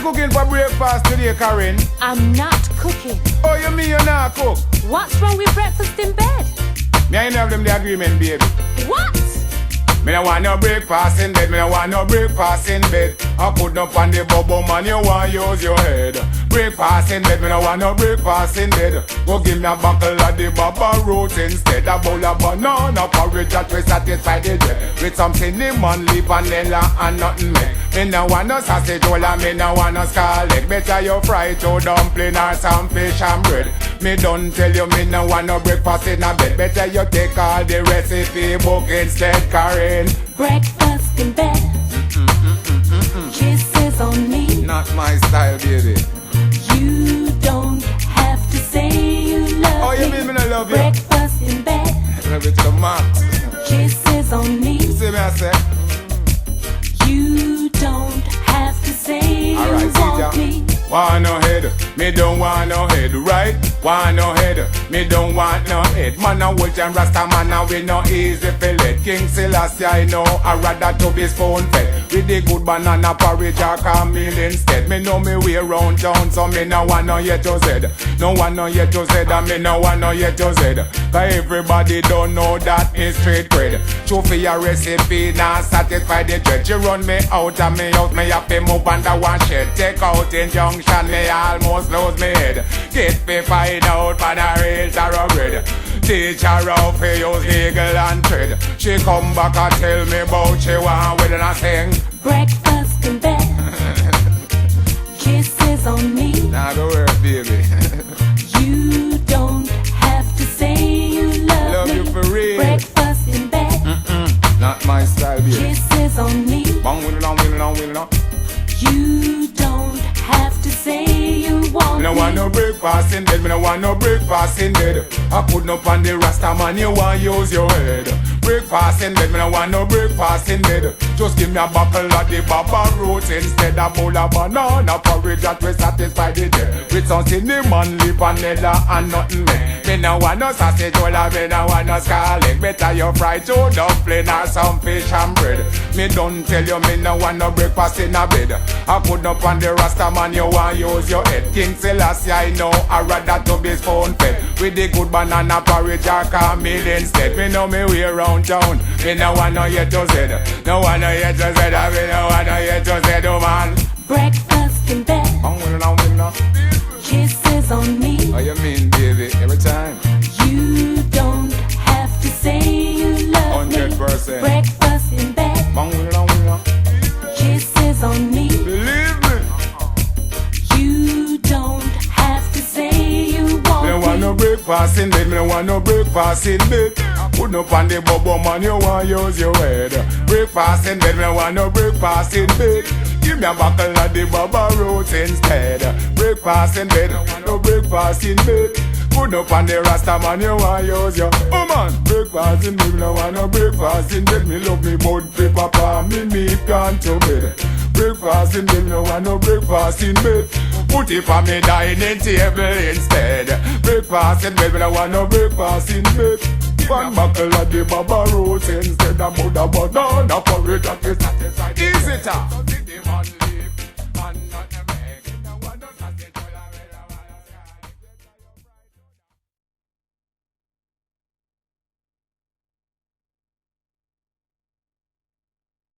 cooking for breakfast today, Karen? I'm not cooking. Oh, you mean you're not cook? What's wrong with breakfast in bed? Me ain't have them the agreement, baby. What? Me no want no breakfast in bed, me no want no breakfast in bed. I put up on the bubble, man, you want use your head. Breakfast in bed, me no want no breakfast in bed. Go give me a buckle of the baba roots instead. A bowl of banana porridge that will satisfy the dread. With some cinnamon leaf, vanilla and nothing make. Me no want no sausage roll and me no want no scallop. Better you fry two dumpling or some fish and bread. Me don't tell you me no want no breakfast in a bed. Better you take all the recipe book instead, Karen. Breakfast in bed. Kisses on me. Not my style, baby. You don't have to say you love Oh, you me. mean me no love you? Breakfast in bed. Love it to the max. Kisses on me. See me I say. You don't have to say you Alright, want see ya. me. Want no head, me don't want no head, right? Want no head, me don't want no head. Man a watch and Rasta man a we no easy fillet. King Selassie I know I rather to be spoon fed. With the good banana porridge or camel instead. Me know me way round town so me no want no yet to said. No want no yet to said and me no want no yet to said. Cause everybody don't know that is straight bread. True for your recipe now satisfy the dread. She run me out of me house, me have to move under one shed. Take out injunction. Me almost lose me head. Get me find out for the real thoroughbred. Teach her how to use legal and trade. She come back and tell me about she want with and I sing. Breakfast in bed. Kisses on me. Now the word, baby. You don't have to say you love me. You for real. Breakfast in bed. Not my style, baby. Kisses on me. Bang, wheel on. You don't have to say you want Me no want no breakfast in bed, me no want no breakfast in bed. I put up on the Rasta man, you want use your head. Breakfast in bed, me no want no breakfast in bed. Just give me a buckle of the baba roots instead of bowl of banana porridge that will satisfy the day. With some cinnamon leaf, vanilla and nothing make. Me no want no sausage roll and me no want no scallop. Better you fry two dumpling or some fish and bread. Me don't tell you me no want no breakfast in a bed. I put up on the Rasta man, you want use your head. King Selassie I know I rather to be spoon fed. With the good banana porridge or camel instead. Me know me way round town. Me no want no yet to said. No want no yet to said. Me no want no yet to said, oh man. Breakfast in bed. Kisses on me. What you mean, baby? Every time. You don't have to say you love 100%. me. Breakfast in bed. Kisses on me. Believe me. You don't have to say you want Me no want no breakfast in bed. Me no want no breakfast in bed. Put up on the bubble man, you want use your head. Breakfast in bed. Me no want no breakfast in bed. Give me a buckle of the baba roots instead. Breakfast in bed. No breakfast in bed. Put up on the Rasta man, you want use your. Oh man, breakfast in bed. Me no want no breakfast in bed. Me love me mud paper pan, me meat gone to bed. Breakfast in bed, no want no breakfast in bed. Put it for me dining table instead. Breakfast in bed, no want no breakfast in bed. One buckle of the baba roots instead of the banana porridge that is satisfied. Easy talk.